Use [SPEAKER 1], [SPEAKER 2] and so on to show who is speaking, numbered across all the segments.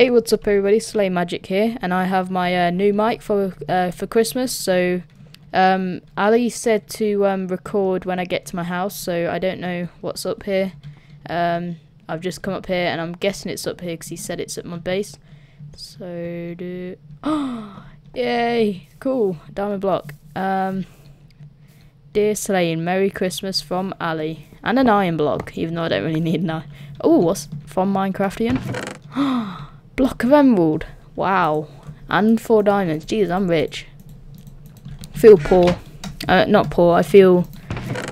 [SPEAKER 1] Hey, what's up everybody, XxSlainMagicxX here, and I have my new mic for Christmas. So Ali said to record when I get to my house, so I don't know what's up here. I've just come up here and I'm guessing it's up here because he said it's at my base. So yay, cool, diamond block. Dear Slain, Merry Christmas from Ali, and an iron block, even though I don't really need an iron. Oh, what's from Minecraftian? Block of emerald. Wow. And 4 diamonds. Jeez, I'm rich. Feel poor. Not poor. I feel,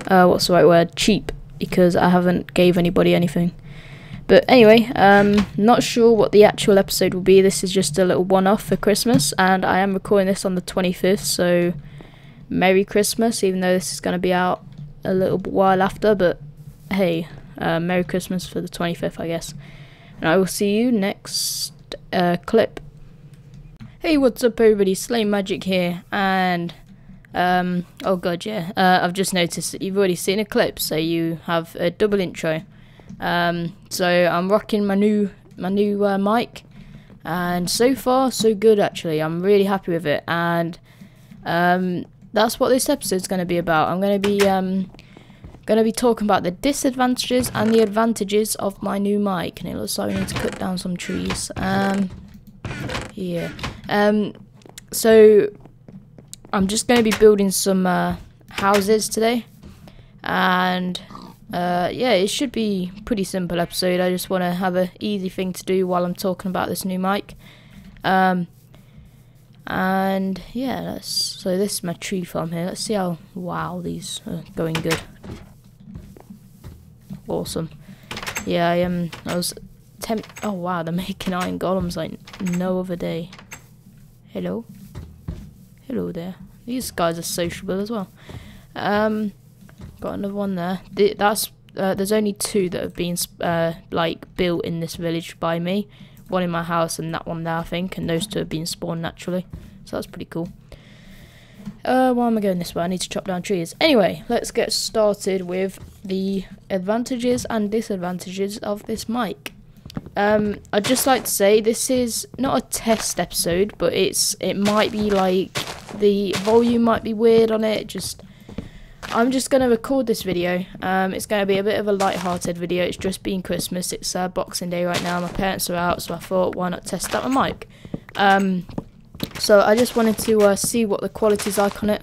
[SPEAKER 1] what's the right word? Cheap. Because I haven't gave anybody anything. But anyway, not sure what the actual episode will be. This is just a little one-off for Christmas. And I am recording this on the 25th. So, Merry Christmas. Even though this is going to be out a little while after. But, hey, Merry Christmas for the 25th, I guess. And I will see you next clip. Hey, what's up everybody, XxSlainMagicxX here, and oh god, yeah, I've just noticed that you've already seen a clip, so you have a double intro. So I'm rocking my new mic, and so far so good actually. I'm really happy with it, and that's what this episode's going to be about. I'm going to be talking about the disadvantages and the advantages of my new mic, and it looks like we need to cut down some trees. Yeah. So I'm just going to be building some houses today, and yeah, it should be a pretty simple episode. I just want to have an easy thing to do while I'm talking about this new mic. And yeah, so this is my tree farm here. Let's see how these are going good. Awesome. Yeah, I was oh wow, they're making iron golems like no other day. Hello there. These guys are sociable as well. Got another one there. There's only 2 that have been like built in this village by me. One in my house and that one there, I think, and those 2 have been spawned naturally, so that's pretty cool. Why am I going this way? I need to chop down trees. Anyway, let's get started with the advantages and disadvantages of this mic. I'd just like to say this is not a test episode, but it might be like the volume might be weird on it. I'm just going to record this video. It's going to be a bit of a light-hearted video. It's just been Christmas. It's Boxing Day right now. My parents are out, so I thought, why not test out my mic? So I just wanted to see what the quality's like on it.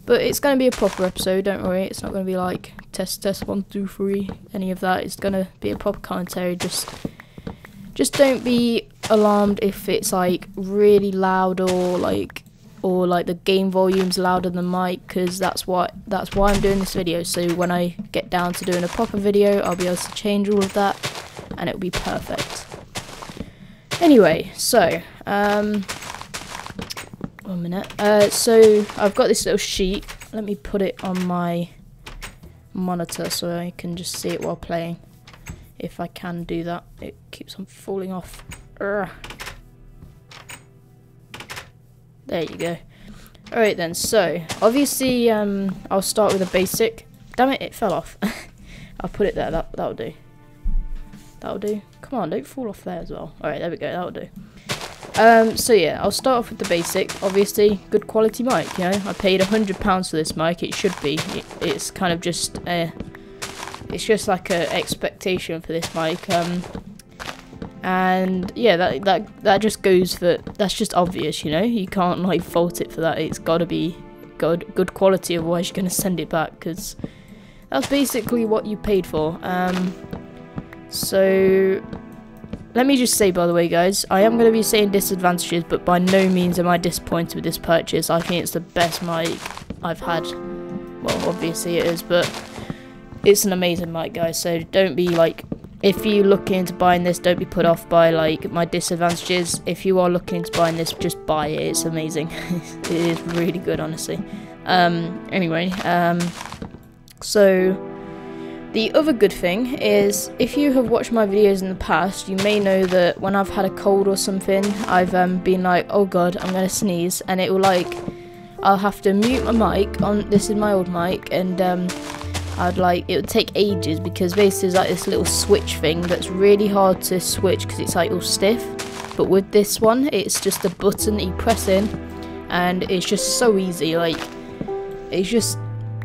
[SPEAKER 1] But it's going to be a proper episode, don't worry. It's not going to be like test 1, 2, 3, any of that. It's going to be a proper commentary. Just don't be alarmed if it's like really loud or like the game volume's louder than mic, because that's why I'm doing this video. So when I get down to doing a proper video, I'll be able to change all of that and it'll be perfect. Anyway, so 1 minute. So I've got this little sheet. Let me put it on my monitor so I can just see it while playing. If I can do that. It keeps on falling off. Urgh. There you go. Alright then, so obviously I'll start with a basic. Damn it, it fell off. I'll put it there. That'll do. That'll do. Come on, don't fall off there as well. Alright, there we go, that'll do. So yeah, I'll start off with the basic. Obviously, good quality mic, you know. I paid £100 for this mic. It should be. It's kind of just it's just like a expectation for this mic. And yeah, that just goes for, that's just obvious, you know. You can't like fault it for that. It's got to be good quality, otherwise you're gonna send it back, because that's basically what you paid for. So let me just say, by the way, guys, I am going to be saying disadvantages, but by no means am I disappointed with this purchase. I think it's the best mic I've had. Well, obviously it is, but it's an amazing mic, guys. So don't be like, if you're looking into buying this, don't be put off by like my disadvantages. If you are looking into buying this, just buy it. It's amazing. It is really good, honestly. Anyway, so the other good thing is, if you have watched my videos in the past, you may know that when I've had a cold or something, I've been like, oh god, I'm gonna sneeze, and it will like, I'll have to mute my mic on. This is my old mic, and it would take ages, because basically there's like this little switch thing that's really hard to switch because it's like all stiff. but with this one, it's just a button that you press in, and it's just so easy. Like, it's just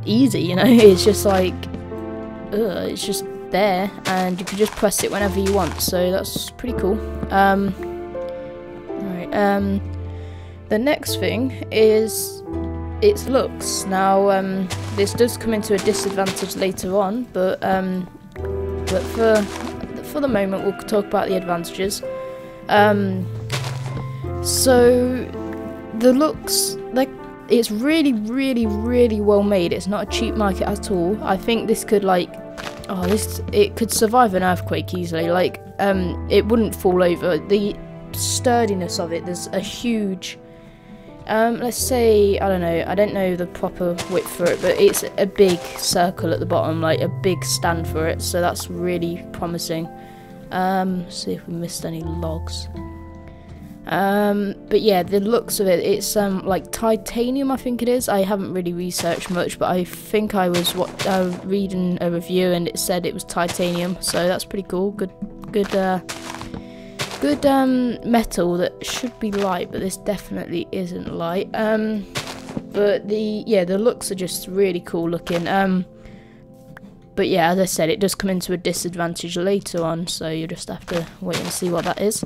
[SPEAKER 1] easy, you know. It's just like, it's just there, and you can just press it whenever you want. So that's pretty cool. Alright. The next thing is its looks. Now, this does come into a disadvantage later on, but for the moment, we'll talk about the advantages. So the looks, like, it's really, really, really well made. It's not a cheap mic at all. I think this could, like, it could survive an earthquake easily. Like, it wouldn't fall over. The sturdiness of it, there's a huge, let's say, I don't know the proper width for it, but it's a big circle at the bottom, like a big stand for it, so that's really promising. See if we missed any logs. But yeah, the looks of it, it's like titanium, I think it is. I haven't really researched much, but I think I was reading a review and it said it was titanium, so that's pretty cool. Good metal that should be light, but this definitely isn't light. But the looks are just really cool looking. But yeah, as I said, it does come into a disadvantage later on, so you just have to wait and see what that is.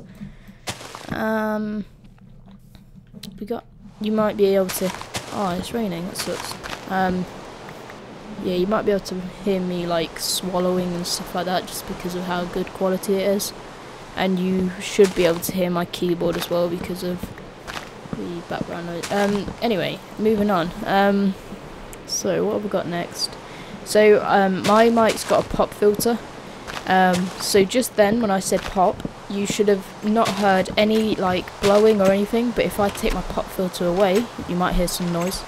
[SPEAKER 1] You might be able to, oh, it's raining, that sucks. Yeah, you might be able to hear me like swallowing and stuff like that, just because of how good quality it is. And you should be able to hear my keyboard as well because of the background noise. Anyway, moving on. So what have we got next? So my mic's got a pop filter. So just then when I said pop, you should have not heard any like blowing or anything, but if I take my pop filter away, you might hear some noise.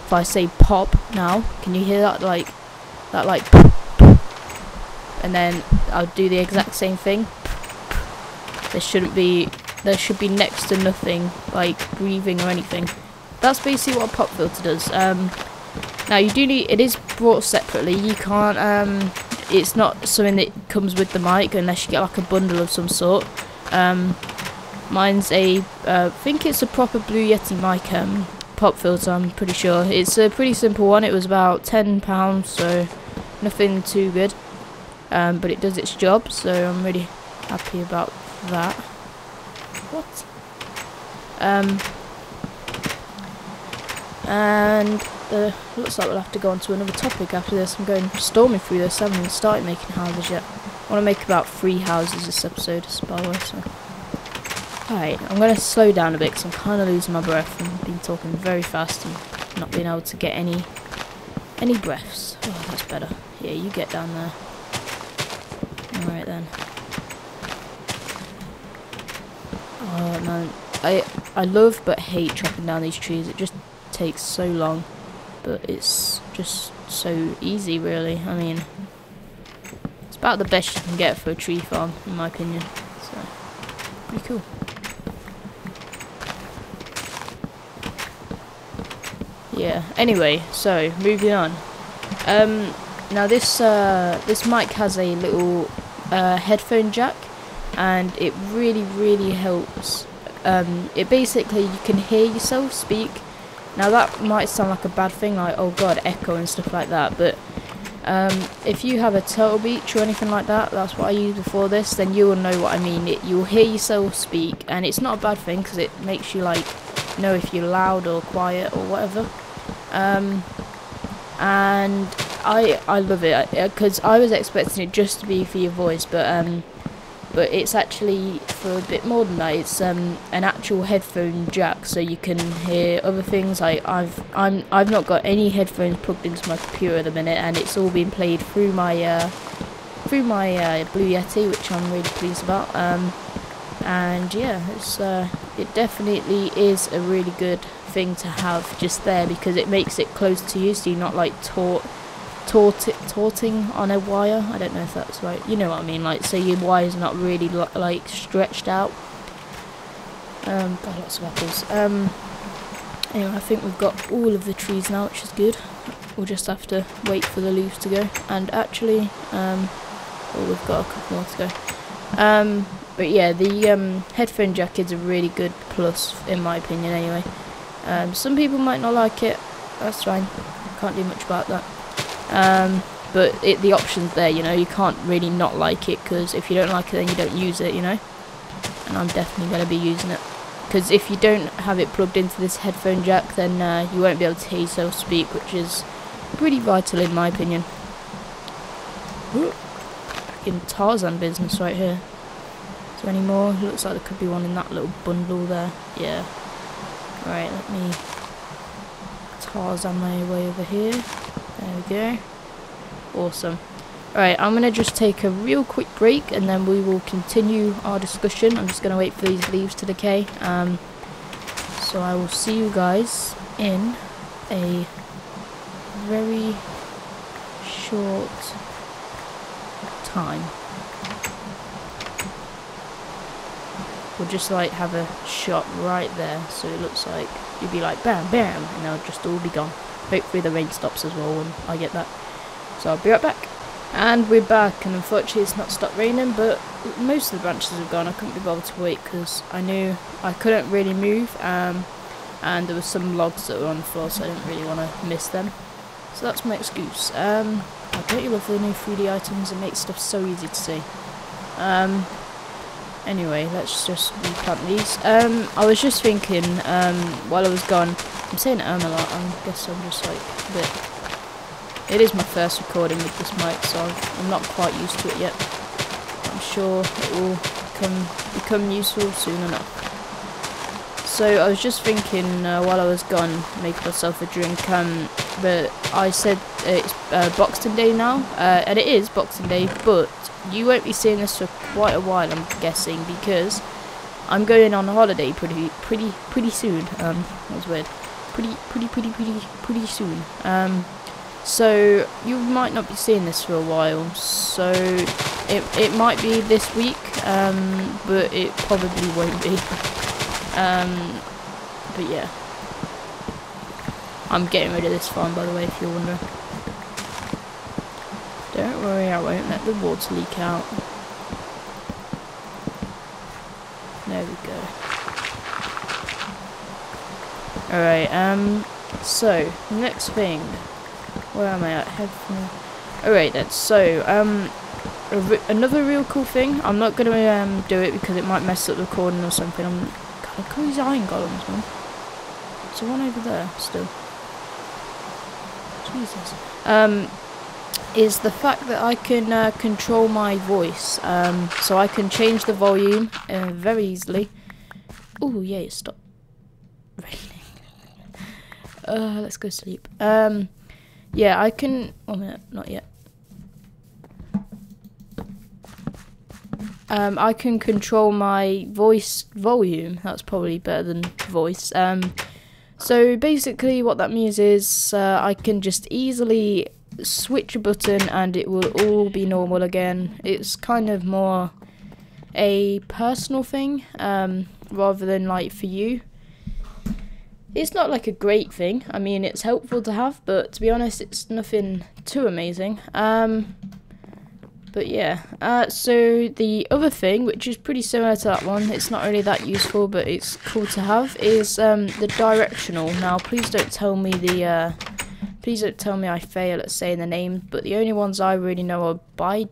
[SPEAKER 1] If I say pop now, can you hear that like and then I'll do the exact same thing. There should be next to nothing like breathing or anything. That's basically what a pop filter does. Now you do need, it is brought separately. You can't it's not something that comes with the mic unless you get like a bundle of some sort. Mine's I think it's a proper Blue Yeti mic pop filter, I'm pretty sure. It's a pretty simple one. It was about £10, so nothing too good. But it does its job, so I'm really happy about that. What? And looks like we'll have to go on to another topic after this. I'm going storming through this. I haven't even started making houses yet. I want to make about 3 houses this episode, by the way. So, alright, I'm going to slow down a bit because I'm kind of losing my breath and been talking very fast and not being able to get any breaths. Oh, that's better. Yeah, you get down there. Alright then. Oh man, I love but hate chopping down these trees. It just takes so long, but it's just so easy, really. I mean, it's about the best you can get for a tree farm, in my opinion. So, pretty cool. Yeah. Anyway, so moving on. Now this mic has a little headphone jack, and it really helps. It basically, you can hear yourself speak. Now that might sound like a bad thing, like, oh god, echo and stuff like that, but if you have a Turtle Beach or anything like that, that's what I used before this, then you will know what I mean. You'll hear yourself speak, and it's not a bad thing because it makes you like know if you're loud or quiet or whatever. And I love it because I was expecting it just to be for your voice, but it's actually for a bit more than that. It's an actual headphone jack, so you can hear other things. Like I've not got any headphones plugged into my computer at the minute, and it's all being played through my Blue Yeti, which I'm really pleased about. And yeah, it definitely is a really good thing to have just there because it makes it close to you, so you're not like torting on a wire. I don't know if that's right, you know what I mean, like so your wire's not really like stretched out. Got lots of apples. Anyway, I think we've got all of the trees now, which is good. We'll just have to wait for the leaves to go, and actually we've got a couple more to go. But yeah, the headphone jack is a really good plus, in my opinion anyway. Some people might not like it, that's fine, can't do much about that. But the option's there, you know, you can't really not like it, because if you don't like it then you don't use it, you know. And I'm definitely going to be using it, because if you don't have it plugged into this headphone jack, then you won't be able to hear yourself speak, which is pretty vital in my opinion. In Tarzan business right here. Is there any more? Looks like there could be one in that little bundle there. Yeah. Right, let me Tarzan my way over here. There we go. Awesome. Alright, I'm going to just take a real quick break and then we will continue our discussion. I'm just going to wait for these leaves to decay. So I will see you guys in a very short time. We'll just like have a shot right there, so it looks like you'd be like bam bam and they'll just all be gone. Hopefully the rain stops as well when I get that. So I'll be right back. And we're back, and unfortunately it's not stopped raining, but most of the branches have gone. I couldn't be bothered to wait because I knew I couldn't really move, and there were some logs that were on the floor, so I didn't really want to miss them. So that's my excuse. Don't you love the new 3D items? It makes stuff so easy to see. Anyway, let's just replant these. I was just thinking, while I was gone, I'm saying a lot, I guess I'm just like a bit... It is my first recording with this mic, so I'm not quite used to it yet. I'm sure it will become useful soon enough. So I was just thinking, while I was gone, make myself a drink, but I said it's Boxing Day now, and it is Boxing Day, but you won't be seeing this for quite a while, I'm guessing, because I'm going on holiday pretty soon. That was weird. Pretty soon. So you might not be seeing this for a while. So it might be this week, but it probably won't be. But yeah, I'm getting rid of this farm, by the way, if you're wondering. Don't worry, I won't let the water leak out. There we go. Alright, so, next thing. Where am I at? Alright then, so, another real cool thing. I'm not going to do it because it might mess up the recording or something. God, look at these iron golems, man. There's one over there, still. Jesus. Is the fact that I can control my voice, so I can change the volume very easily. Oh yeah, it stopped raining. Let's go sleep. Yeah, I can. 1 minute, not yet. I can control my voice volume. That's probably better than voice. So basically, what that means is I can just easily switch a button and it will all be normal again. It's kind of more a personal thing rather than like for you. It's not like a great thing. I mean, it's helpful to have, but to be honest, it's nothing too amazing. But yeah, so the other thing, which is pretty similar to that one, it's not really that useful, but it's cool to have, is the directional. Now, please don't tell me I fail at saying the names, but the only ones I really know are I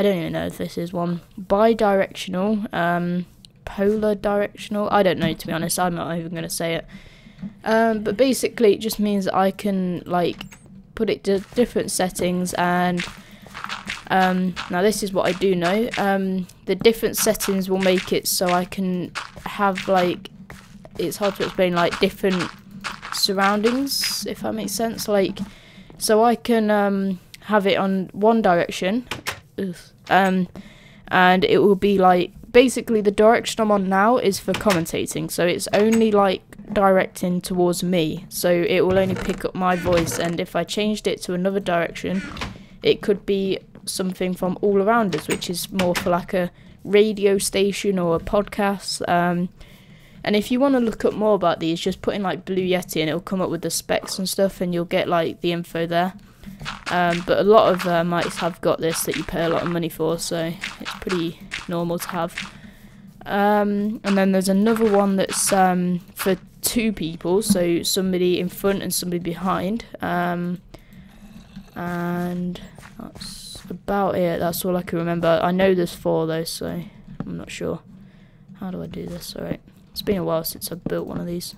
[SPEAKER 1] don't even know if this is one. Bidirectional, polar directional. I don't know, to be honest. I'm not even going to say it. But basically, it just means that I can like put it to different settings, and now this is what I do know. The different settings will make it so I can have like, it's hard to explain, like different surroundings, if that makes sense. Like, so I can have it on one direction, and it will be like, basically the direction I'm on now is for commentating, so it's only like directing towards me, so it will only pick up my voice, and if I changed it to another direction, it could be something from all around us, which is more for like a radio station or a podcast. And if you want to look up more about these, just put in like Blue Yeti and it'll come up with the specs and stuff, and you'll get like the info there. But a lot of mics have got this that you pay a lot of money for, so it's pretty normal to have. And then there's another one that's for 2 people, so somebody in front and somebody behind. And that's about it. That's all I can remember. I know there's 4 though, so I'm not sure. How do I do this? Alright. It's been a while since I've built one of these.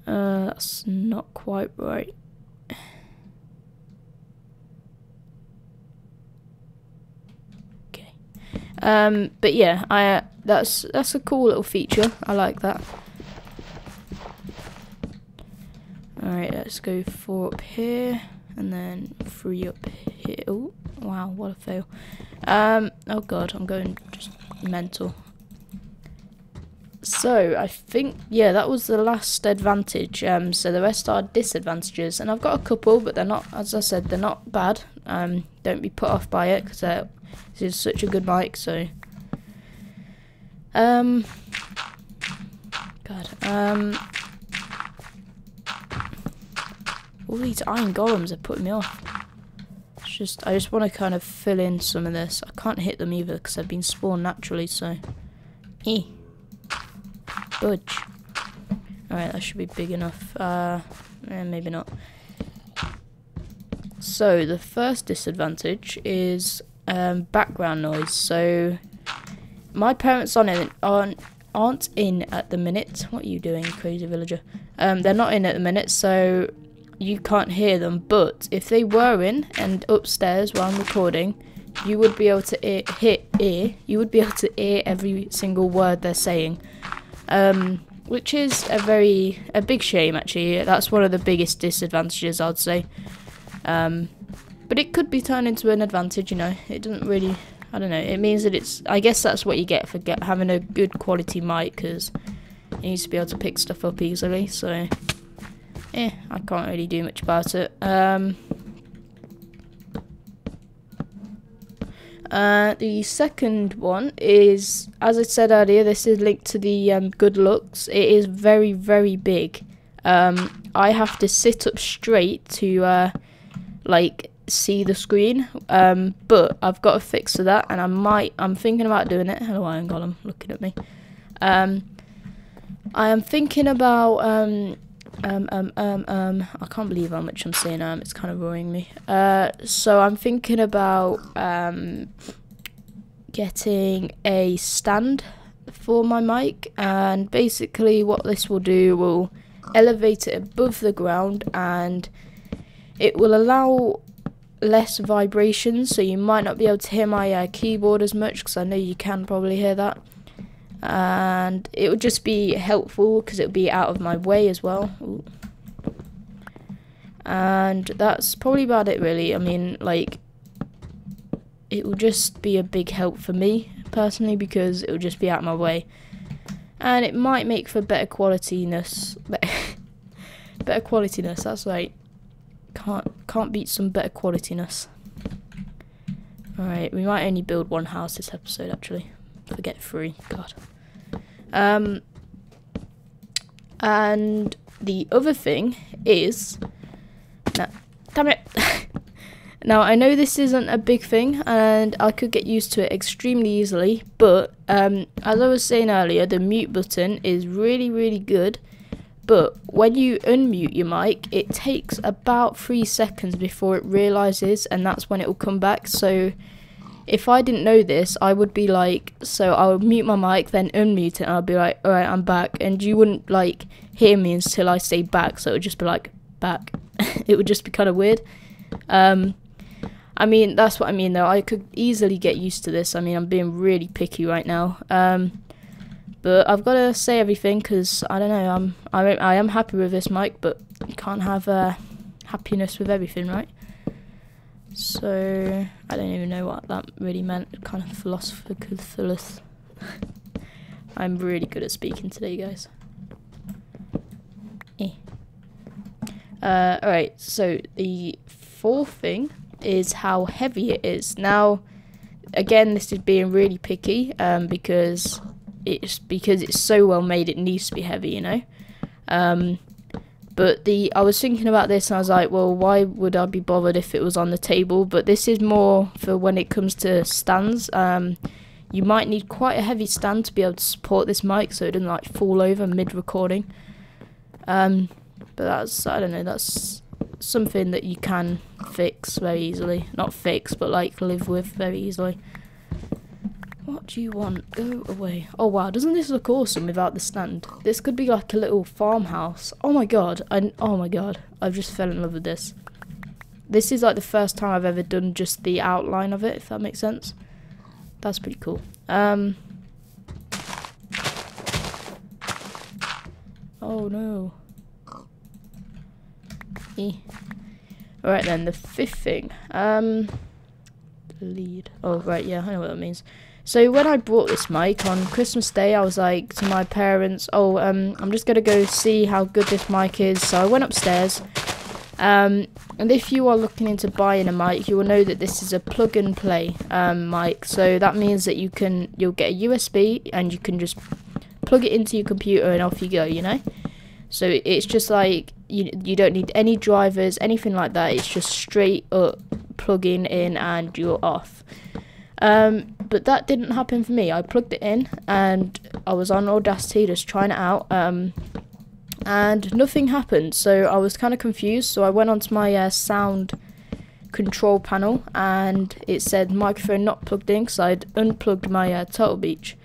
[SPEAKER 1] That's not quite right. Okay. But yeah, that's a cool little feature. I like that. Alright, let's go 4 up here and then 3 up here. Oh, wow, what a fail. Oh god, I'm going just mental. So I think, yeah, that was the last advantage. So the rest are disadvantages, and I've got a couple, but they're not, as I said, they're not bad. Don't be put off by it, because this is such a good mic. So God, all these iron golems are putting me off. I just want to kind of fill in some of this. I can't hit them either because they've been spawned naturally. So, budge. Alright, that should be big enough. Maybe not. So the first disadvantage is background noise. So my parents aren't in at the minute. What are you doing, crazy villager? They're not in at the minute, so you can't hear them. But if they were in and upstairs while I'm recording, you would be able to hear every single word they're saying. Which is a big shame, actually. That's one of the biggest disadvantages, I'd say. But it could be turned into an advantage, you know. It doesn't really, I don't know. It means that I guess that's what you get for having a good quality mic, because it needs to be able to pick stuff up easily. So, I can't really do much about it. The second one is, as I said earlier, this is linked to the good looks. It is very, very big. I have to sit up straight to like see the screen. But I've got a fix for that, and I'm thinking about doing it. Hello, Iron Golem, looking at me. I am thinking about I can't believe how much I'm saying. It's kind of worrying me. So I'm thinking about getting a stand for my mic, and basically what this will do will elevate it above the ground, and it will allow less vibrations. So you might not be able to hear my keyboard as much, because I know you can probably hear that. And it would just be helpful because it would be out of my way as well. Ooh. And that's probably about it, really. I mean, like, it will just be a big help for me personally, because it will just be out of my way, and it might make for better qualityness. Better qualityness. That's right. Can't beat some better qualityness. All right, we might only build one house this episode, actually. Forget 3. God. And the other thing is, now, damn it. Now, I know this isn't a big thing, and I could get used to it extremely easily, but as I was saying earlier, the mute button is really, really good, but when you unmute your mic, it takes about 3 seconds before it realises, and that's when it will come back. So if I didn't know this, I would be like, so I would mute my mic, then unmute it, and I'll be like, alright, I'm back, and you wouldn't, like, hear me until I say back, so it would just be like, back. It would just be kind of weird. I mean, that's what I mean, though. I could easily get used to this. I mean, I'm being really picky right now. But I've got to say everything, because, I don't know, I am happy with this mic, but you can't have happiness with everything, right? So, I don't even know what that really meant. Kind of philosophical. I'm really good at speaking today, guys. Alright, so the fourth thing is how heavy it is. Now, again, this is being really picky, because it's so well made, it needs to be heavy, you know. But I was thinking about this and I was like, well, why would I be bothered if it was on the table? But this is more for when it comes to stands. You might need quite a heavy stand to be able to support this mic so it doesn't like fall over mid-recording. But that's, I don't know, that's something that you can fix very easily. Not fix, but like live with very easily. What do you want? Go away. Oh wow, doesn't this look awesome without the stand? This could be like a little farmhouse. Oh my god, I've just fell in love with this. This is like the first time I've ever done just the outline of it, if that makes sense. That's pretty cool. Oh no. Alright then, the fifth thing. Lead. Oh right, yeah, I know what that means. So when I bought this mic on Christmas Day, I was like to my parents, oh, I'm just gonna go see how good this mic is. So I went upstairs. And if you are looking into buying a mic, you will know that this is a plug and play mic. So that means that you'll get a USB and you can just plug it into your computer and off you go, you know. So it's just like you don't need any drivers, anything like that. It's just straight up plugging in and you're off. But that didn't happen for me. I plugged it in and I was on Audacity just trying it out. And nothing happened, so I was kind of confused. So I went onto my sound control panel and it said microphone not plugged in because I'd unplugged my Turtle Beach.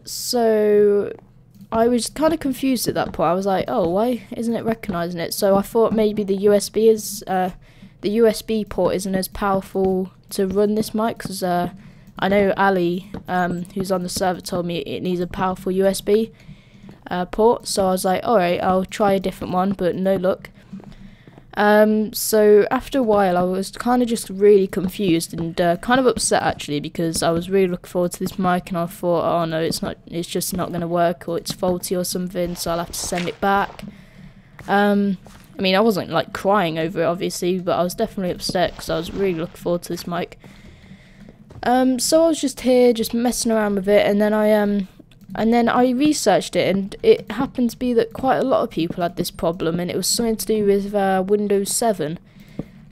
[SPEAKER 1] So I was kind of confused at that point. I was like, oh, why isn't it recognising it? So I thought maybe the USB port isn't as powerful to run this mic, because I know Ali, who's on the server, told me it needs a powerful USB port. So I was like, alright, I'll try a different one, but no luck. So after a while I was kind of just really confused and kind of upset actually, because I was really looking forward to this mic and I thought, oh no, it's just not going to work, or it's faulty or something, so I'll have to send it back. I mean, I wasn't like crying over it obviously, but I was definitely upset because I was really looking forward to this mic. So I was just here just messing around with it, and then I researched it, and it happened to be that quite a lot of people had this problem, and it was something to do with Windows 7.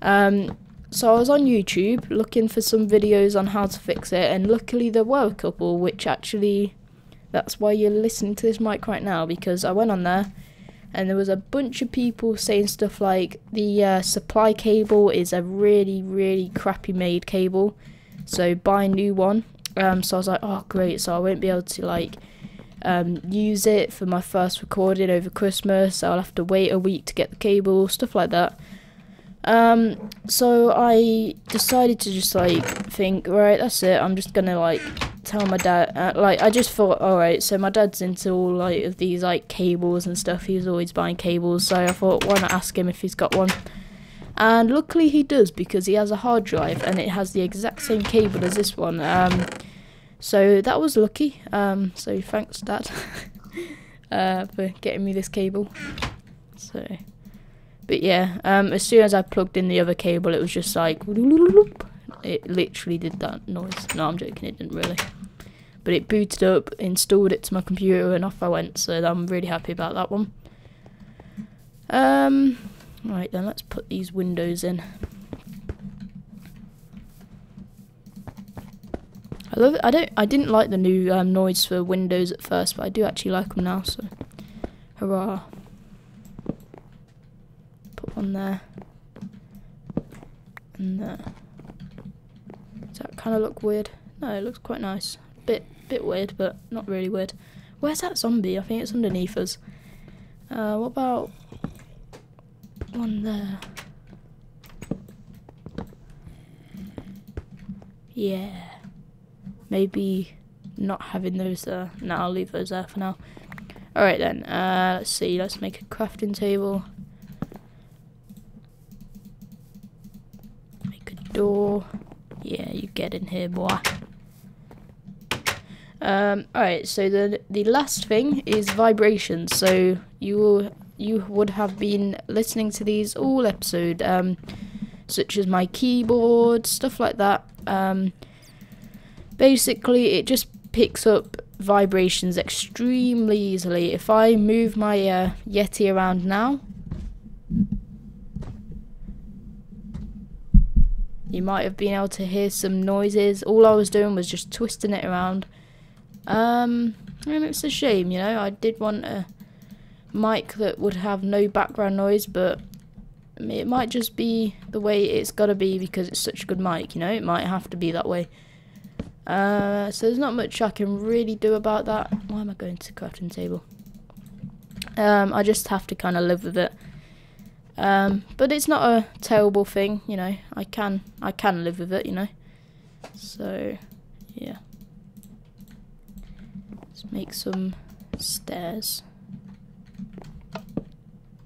[SPEAKER 1] So I was on YouTube looking for some videos on how to fix it, and luckily there were a couple, which actually, that's why you're listening to this mic right now, because I went on there, and there was a bunch of people saying stuff like the supply cable is a really, really crappy made cable, so buy a new one. So I was like, oh great, so I won't be able to like use it for my first recording over Christmas, so I'll have to wait a week to get the cable, stuff like that. So I decided to just like think, right, that's it, I'm just gonna like tell my dad, like I just thought, alright, so my dad's into all like of these like cables and stuff, he's always buying cables, so I thought, why not ask him if he's got one. And luckily he does, because he has a hard drive and it has the exact same cable as this one. So that was lucky. So thanks, Dad, for getting me this cable. So, but yeah, as soon as I plugged in the other cable, it was just like, it literally did that noise. No, I'm joking, it didn't really. But it booted up, installed it to my computer, and off I went. So I'm really happy about that one. Right then, let's put these windows in. I love it. I didn't like the new noise for Windows at first, but I do actually like them now. So, hurrah! Put one there and there. Does that kind of look weird? No, it looks quite nice. Bit weird, but not really weird. Where's that zombie? I think it's underneath us. What about one there? Yeah. Maybe not having those there. No, I'll leave those there for now. Alright then, let's see, let's make a crafting table. Make a door. Yeah, you get in here, boy. Alright, so the last thing is vibrations. So you would have been listening to these all episode, such as my keyboard, stuff like that. Basically, it just picks up vibrations extremely easily. If I move my Yeti around now, you might have been able to hear some noises. All I was doing was just twisting it around. And it's a shame, you know. I did want a mic that would have no background noise, but it might just be the way it's got to be because it's such a good mic, you know. It might have to be that way. So there's not much I can really do about that. Why am I going to the crafting table? I just have to kind of live with it. But it's not a terrible thing, you know. I can live with it, you know. So yeah, let's make some stairs.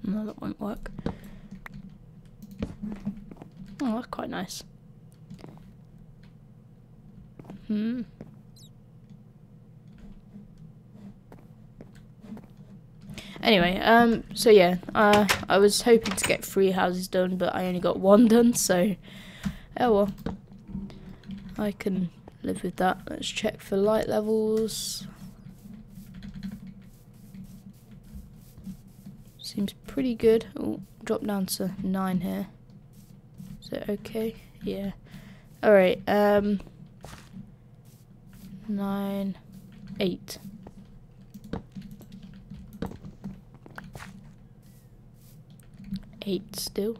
[SPEAKER 1] No, that won't work. Oh, that's quite nice. Anyway, so yeah, I was hoping to get 3 houses done, but I only got 1 done, so oh well. I can live with that. Let's check for light levels. Seems pretty good. Oh, drop down to 9 here. Is it okay? Yeah. Alright, 9, 8. Still.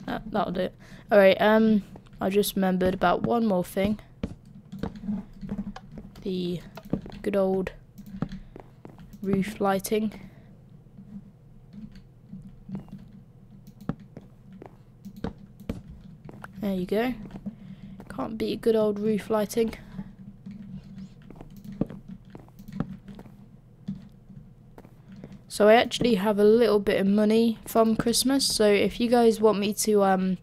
[SPEAKER 1] That'll do it. Alright, I just remembered about one more thing. The good old roof lighting. There you go. Can't beat good old roof lighting. So I actually have a little bit of money from Christmas, so if you guys want me to, I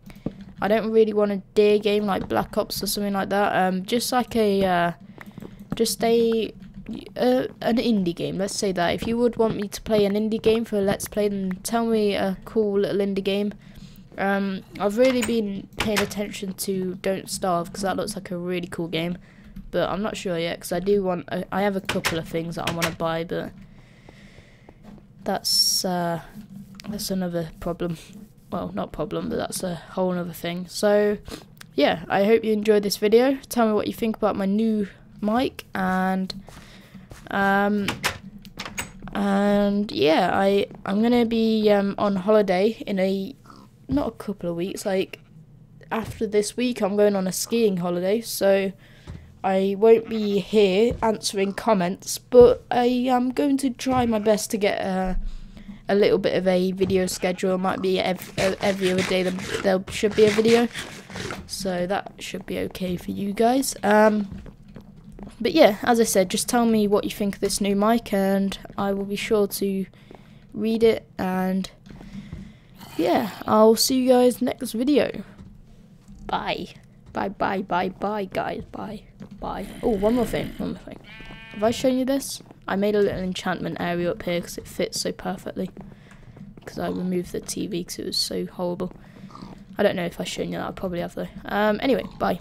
[SPEAKER 1] don't really want a deer game like Black Ops or something like that, just like an indie game, let's say that. If you would want me to play an indie game for a Let's Play, then tell me a cool little indie game. I've really been paying attention to Don't Starve, because that looks like a really cool game, but I'm not sure yet, because I have a couple of things that I want to buy, but that's another problem. Well, not problem, but that's a whole other thing. So yeah, I hope you enjoyed this video. Tell me what you think about my new mic, and yeah, I'm gonna be on holiday in not a couple of weeks, like after this week I'm going on a skiing holiday, so I won't be here answering comments, but I am going to try my best to get a little bit of a video schedule. It might be every other day there should be a video, so that should be okay for you guys. But yeah, as I said, just tell me what you think of this new mic, and I will be sure to read it, and yeah, I'll see you guys next video. Bye. Bye, guys. Bye. Oh, one more thing. Have I shown you this? I made a little enchantment area up here because it fits so perfectly. Because I removed the TV because it was so horrible. I don't know if I've shown you that. I probably have though. Anyway, bye.